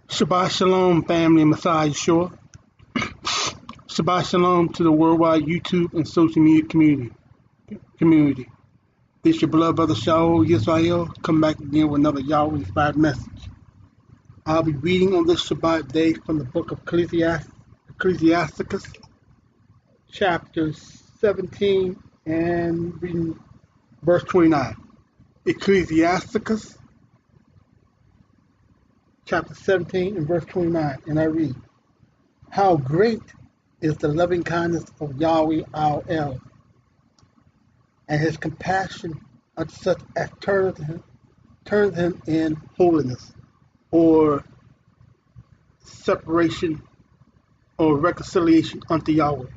Shabbat Shalom, family and Messiah Yeshua. Shabbat Shalom to the worldwide YouTube and social media community. This your beloved brother ShaulYisrael, come back again with another Yahweh inspired message. I'll be reading on this Shabbat day from the book of Ecclesiasticus, chapter 17, and reading verse 29. Ecclesiasticus, chapter 17 and verse 29, and I read, "How great is the loving kindness of Yahweh our El, and his compassion unto such as turneth him in holiness," or separation or reconciliation unto Yahweh.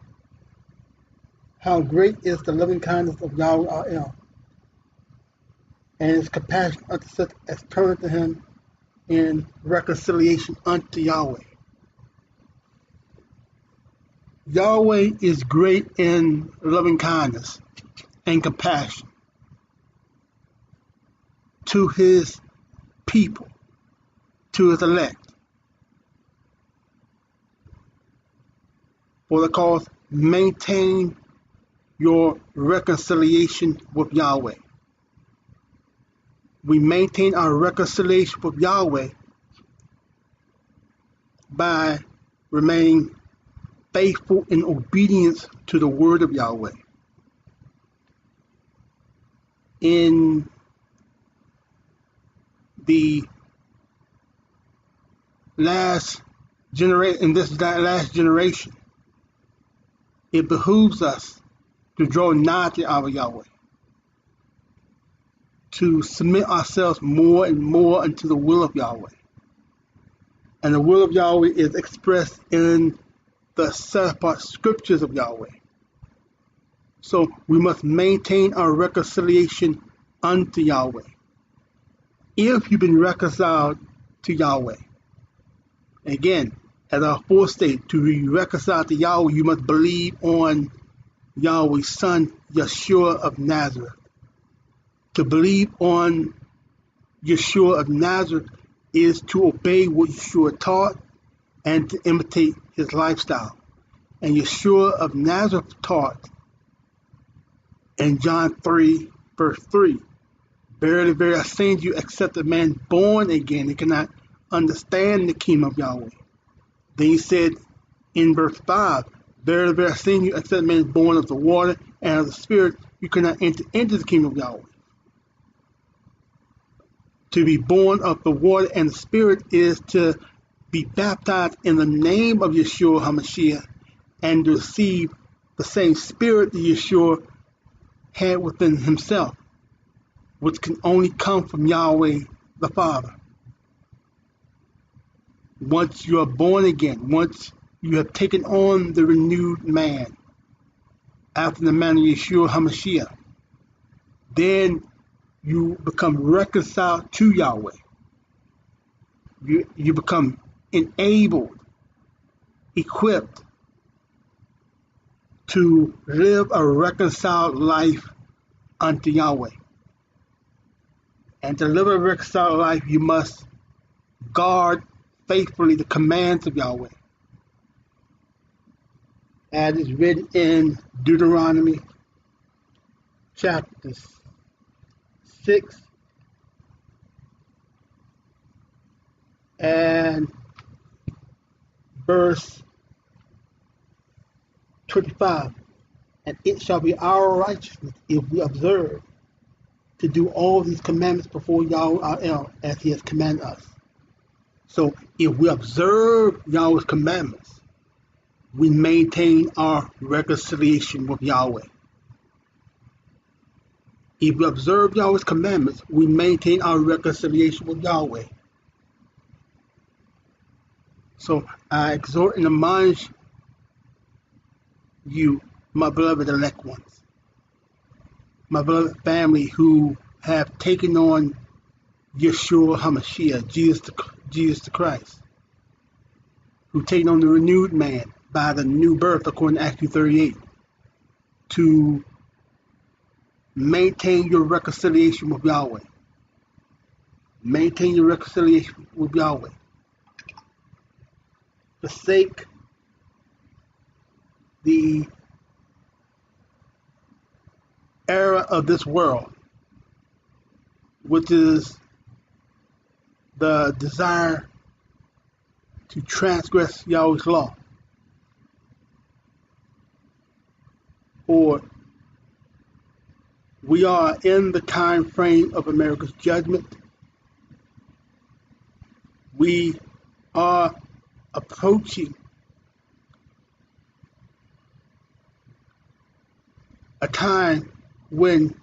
How great is the loving kindness of Yahweh our El, and his compassion unto such as turneth him in reconciliation unto Yahweh. Yahweh is great in loving kindness and compassion to his people, to his elect. For the cause, maintain your reconciliation with Yahweh. We maintain our reconciliation with Yahweh by remaining faithful in obedience to the word of Yahweh. In the last generation, it behooves us to draw nigh to our Yahweh, to submit ourselves more and more unto the will of Yahweh. And the will of Yahweh is expressed in the set-apart scriptures of Yahweh. So we must maintain our reconciliation unto Yahweh. If you've been reconciled to Yahweh, again, as our fourth state, to be reconciled to Yahweh, you must believe on Yahweh's Son, Yeshua of Nazareth. To believe on Yeshua of Nazareth is to obey what Yeshua taught and to imitate his lifestyle. And Yeshua of Nazareth taught in John 3, verse 3, "Verily, verily, I say unto you, except a man born again, he cannot understand the kingdom of Yahweh." Then he said in verse 5, "Verily, verily, I say unto you, except a man is born of the water and of the Spirit, you cannot enter into the kingdom of Yahweh." To be born of the water and the Spirit is to be baptized in the name of Yeshua HaMashiach and to receive the same Spirit that Yeshua had within himself, which can only come from Yahweh the Father. Once you are born again, once you have taken on the renewed man after the manner of Yeshua HaMashiach, then you become reconciled to Yahweh. You become enabled, equipped to live a reconciled life unto Yahweh. And to live a reconciled life, you must guard faithfully the commands of Yahweh, as is written in Deuteronomy chapter 6 and verse 25. "And it shall be our righteousness if we observe to do all these commandments before Yahweh our El, as he has commanded us." So if we observe Yahweh's commandments, we maintain our reconciliation with Yahweh. If we observe Yahweh's commandments, we maintain our reconciliation with Yahweh. So I exhort and admonish you, my beloved elect ones, my beloved family who have taken on Yeshua HaMashiach, Jesus the Christ, who taken on the renewed man by the new birth according to Acts 2:38, to maintain your reconciliation with Yahweh. Maintain your reconciliation with Yahweh. forsake the era of this world, which is the desire to transgress Yahweh's law, or we are in the time frame of America's judgment. We are approaching a time when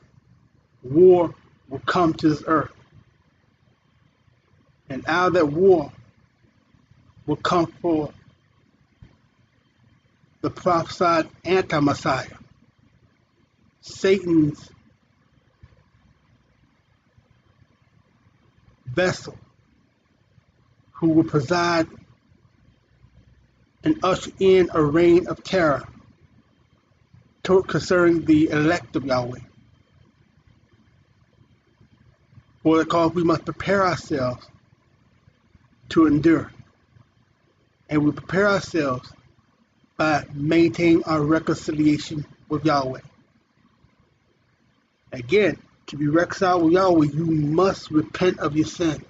war will come to this earth. And out of that war will come for the prophesied anti-Messiah, Satan's vessel, who will preside and usher in a reign of terror concerning the elect of Yahweh. For the cause we must prepare ourselves to endure. And we prepare ourselves by maintaining our reconciliation with Yahweh. Again, to be reconciled with Yahweh, you must repent of your sins.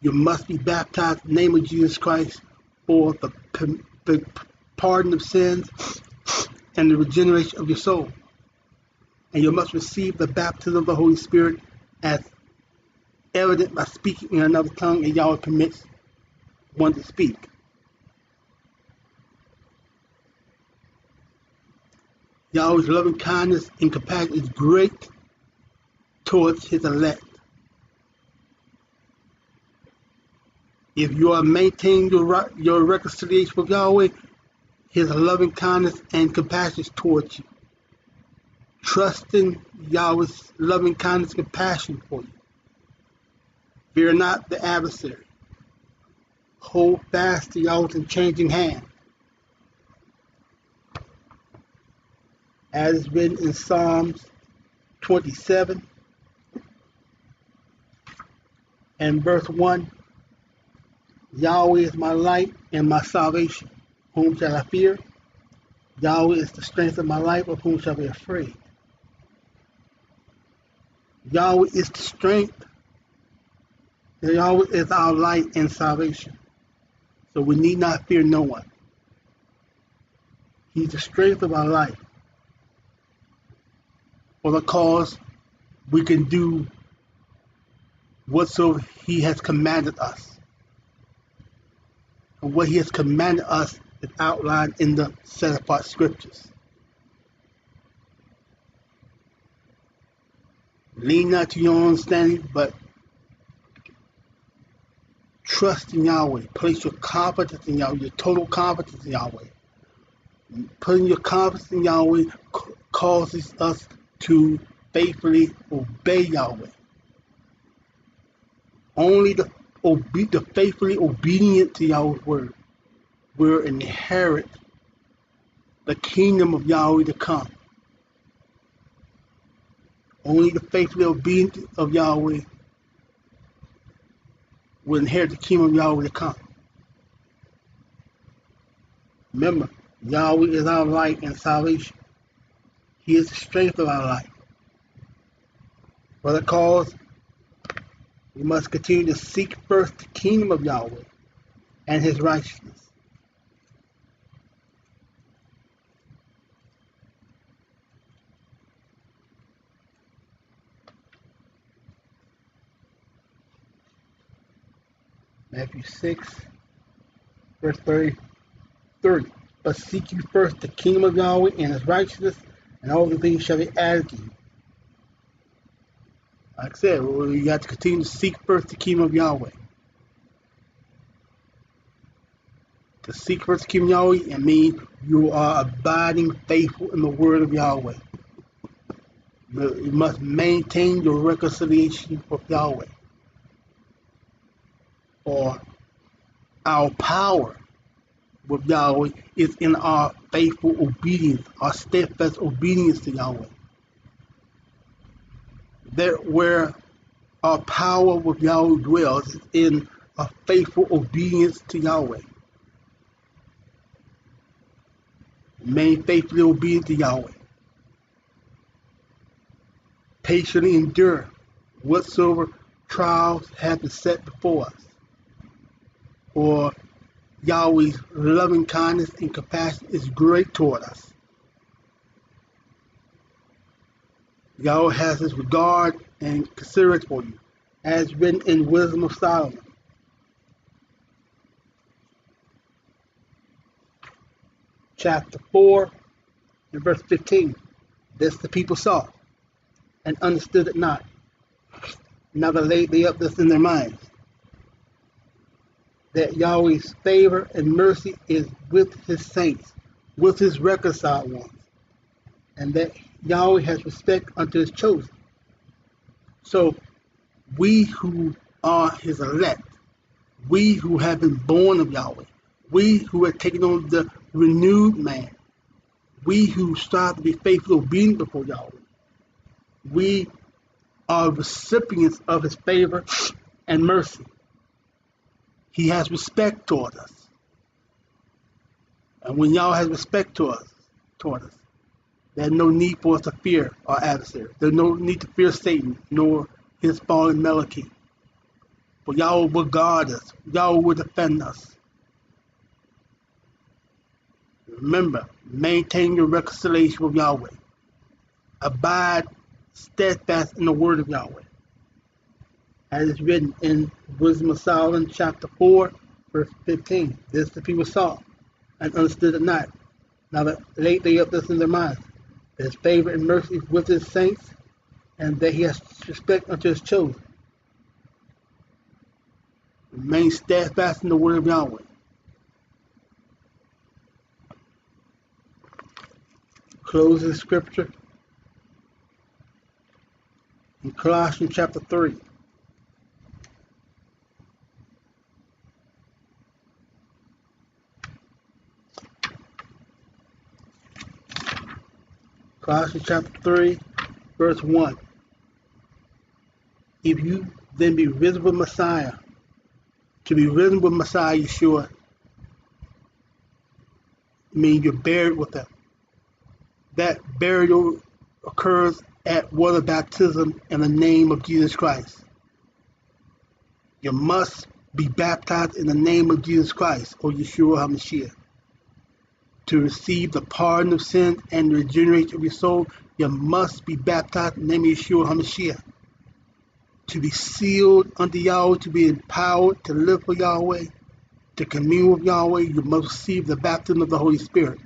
You must be baptized in the name of Jesus Christ for the pardon of sins and the regeneration of your soul. And you must receive the baptism of the Holy Spirit as evident by speaking in another tongue, and Yahweh permits one to speak. Yahweh's loving kindness and compassion is great towards his elect. If you are maintaining your reconciliation with Yahweh, his loving kindness and compassion is towards you. Trust in Yahweh's loving kindness and compassion for you. Fear not the adversary. Hold fast to Yahweh's unchanging hand. As is written in Psalms 27 and verse 1, Yahweh is my light and my salvation. Whom shall I fear? Yahweh is the strength of my life. Of whom shall I be afraid? Yahweh is the strength. Yahweh is our light and salvation. So we need not fear no one. He's the strength of our life. For the cause we can do whatsoever he has commanded us. And what he has commanded us is outlined in the set apart scriptures. Lean not to your own understanding, but trust in Yahweh. Place your confidence in Yahweh, your total confidence in Yahweh. Putting your confidence in Yahweh causes us to faithfully obey Yahweh. Only the faithfully obedient to Yahweh's word will inherit the kingdom of Yahweh to come. Only the faithfully obedient of Yahweh will inherit the kingdom of Yahweh to come. Remember, Yahweh is our light and salvation. He is the strength of our life. For the cause, we must continue to seek first the kingdom of Yahweh and his righteousness. Matthew 6, verse 30. But seek you first the kingdom of Yahweh and his righteousness, and all the things shall be added to you. Like I said, you have to continue to seek first the kingdom of Yahweh. To seek first the kingdom of Yahweh, it means you are abiding faithful in the word of Yahweh. You must maintain your reconciliation with Yahweh. For our power with Yahweh is in our faithful obedience, our steadfast obedience to Yahweh. There, where our power with Yahweh dwells, is in a faithful obedience to Yahweh. Remain faithfully obedient to Yahweh. Patiently endure whatsoever trials have been set before us. For Yahweh's loving kindness and compassion is great toward us. Yahweh has his regard and consideration for you, as written in Wisdom of Solomon. Chapter 4 and verse 15. This the people saw and understood it not. Neither laid they up this in their minds, that Yahweh's favor and mercy is with his saints, with his reconciled ones, and that Yahweh has respect unto his chosen. So we who are his elect, we who have been born of Yahweh, we who have taken on the renewed man, we who strive to be faithful and obedient before Yahweh, we are recipients of his favor and mercy. He has respect toward us. And when Yahweh has respect toward us, there's no need for us to fear our adversary. There's no need to fear Satan, nor his fallen Malachite. For Yahweh will guard us. Yahweh will defend us. Remember, maintain your reconciliation with Yahweh. Abide steadfast in the word of Yahweh. As is written in Wisdom of Solomon, chapter 4, verse 15. This the people saw and understood it not. Now that laid they up this in their minds, that his favor and mercy is with his saints, and that he has respect unto his chosen. Remain steadfast in the word of Yahweh. Closing scripture in Colossians chapter 3. Colossians chapter 3, verse 1. If you then be risen with Messiah, to be risen with Messiah Yeshua, means you're buried with him. That burial occurs at water baptism in the name of Jesus Christ. You must be baptized in the name of Jesus Christ, or Yeshua HaMashiach. To receive the pardon of sins and the regeneration of your soul, you must be baptized in the name of Yeshua HaMashiach. To be sealed unto Yahweh, to be empowered to live for Yahweh, to commune with Yahweh, you must receive the baptism of the Holy Spirit.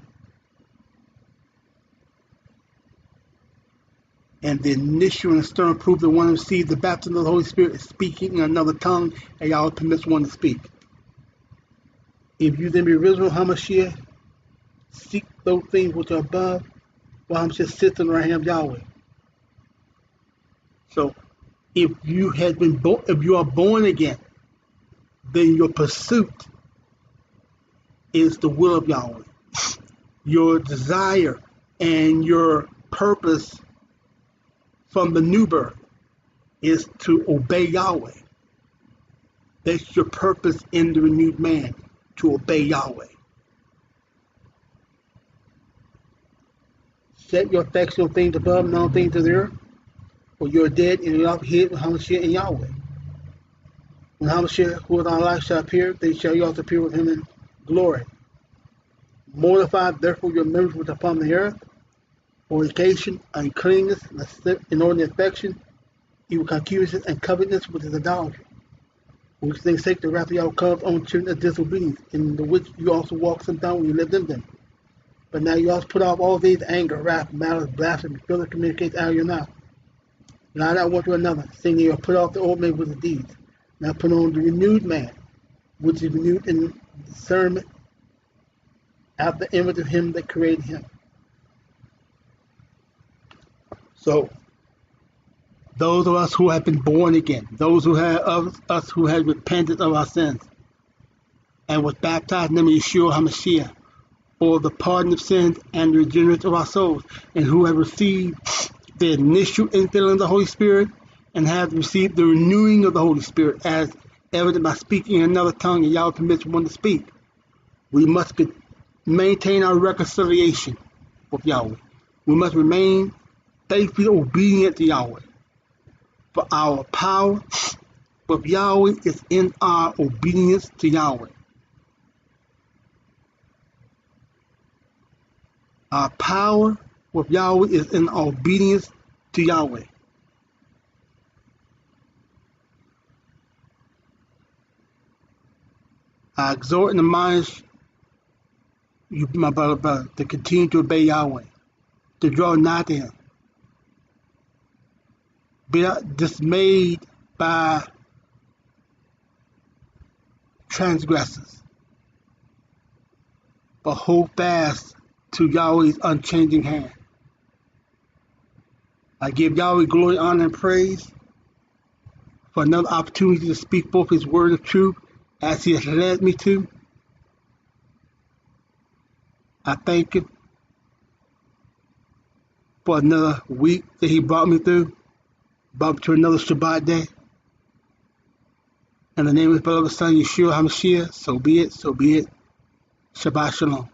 And the initial and external proof that one receives the baptism of the Holy Spirit is speaking in another tongue, and Yahweh permits one to speak. If you then be risen with HaMashiach, seek those things which are above, while HaMashiach sits on the right hand of Yahweh. So, if you are born again, then your pursuit is the will of Yahweh. Your desire and your purpose from the new birth is to obey Yahweh. That's your purpose in the renewed man, to obey Yahweh. Set your affection on things above and on things of the earth, for you are dead and you are hid with HaMashiach and Yahweh. When HaMashiach, who is our life, shall appear, they shall you also appear with him in glory. Mortify therefore your members which are upon the earth, fornication, uncleanness, inordinate affection, evil concupiscence, and covetousness, which is idolatry. Which things sake the wrath of Yahweh comes on children of disobedience, in the which you also walked sometime when you lived in them. But now you also put off all these: anger, wrath, malice, blasphemy, filthy communications out of your mouth. Lie not one to another, saying you have put off the old man with his deeds. Now put on the renewed man, which is renewed in discernment after the image of him that created him. So, those of us who have been born again, those who have us who have repented of our sins, and was baptized in the name of Yeshua HaMashiach, for the pardon of sins and the regeneration of our souls, and who have received the initial infilling of the Holy Spirit, and have received the renewing of the Holy Spirit, as evident by speaking in another tongue, and Yahweh permits one to speak. We must maintain our reconciliation with Yahweh. We must remain faithfully obedient to Yahweh. For our power with Yahweh is in our obedience to Yahweh. Our power with Yahweh is in our obedience to Yahweh. I exhort and admonish you, my brother, to continue to obey Yahweh, to draw nigh to Him. Be not dismayed by transgressors, but hold fast to Yahweh's unchanging hand. I give Yahweh glory, honor, and praise for another opportunity to speak both His word of truth as He has led me to. I thank Him for another week that He brought me through, brought me to another Shabbat day. In the name of His beloved Son, Yeshua HaMashiach, so be it, so be it. Shabbat Shalom.